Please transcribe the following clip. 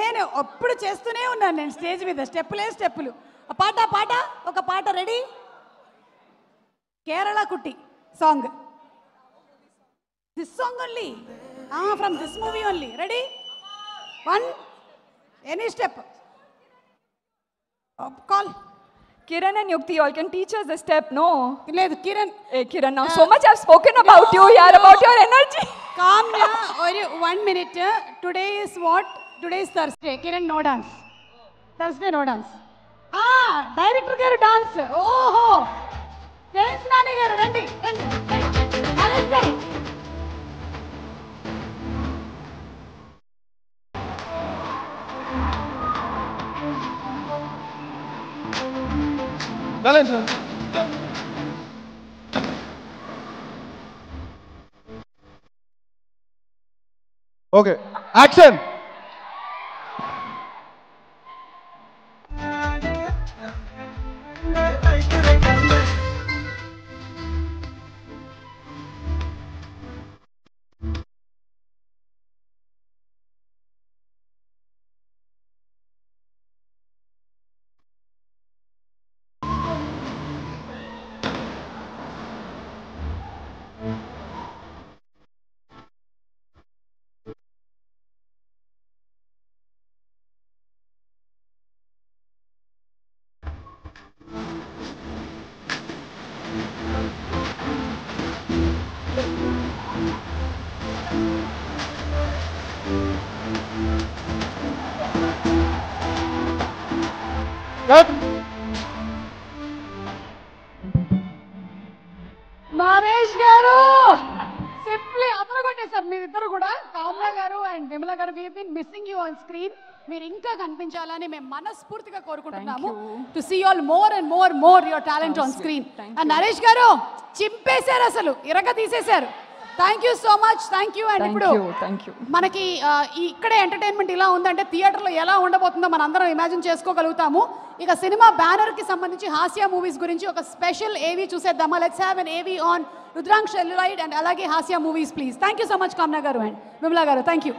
నేను ఎప్పుడు చేస్తూనే ఉన్నాను నేను స్టేజ్ మీద స్టెప్పులు ఒక పాట రెడీ కేరళ కుట్టి song this song only from this movie only ready 1 any step call Kiran and Yukti, you all can teach us the step, no? లేదు Kiran Hey Kiran, now so much I've spoken about you here, about your energy. Calm down. Or 1 minute. Today is what? Today is Thursday. Kiran, no dance. Thursday, no dance. Director garu dance. Oh, James Nani garu, rendi. Thursday. Valentine. Okay, action. Cut. Naresh గారు simply అందరూ కొట్టేశారు మీరిద్దరు కూడా కామ్లా గారు and Vimala గారు we have been missing you on screen మీరు ఇంకా కనిపించాలని మేము మనస్ఫూర్తిగా కోరుకుంటున్నాము to see all more and more your talent on screen and Naresh గారు చింపేశారు అసలు ఇరగ తీసేశారు thank you so much thank you and ఇప్పుడు మనకి ఇక్కడే ఎంటర్టైన్మెంట్ ఇలా ఉందంటే థియేటర్లో ఎలా ఉండబోతుందో మనం అందరం ఇమాజిన్ చేసుకోగలుగుతాము ఇక సినిమా బ్యానర్కి సంబంధించి హాస్య మూవీస్ గురించి ఒక స్పెషల్ ఏవీ చూసేద్దామా లెట్స్ హ్యావ్ ఎన్ ఏవీ ఆన్ రుద్రాంక్ సెల్యులాయిడ్ అండ్ అలాగే హాస్య movies please thank you so much Kamna గారు అండ్ విమలా గారు థ్యాంక్ యూ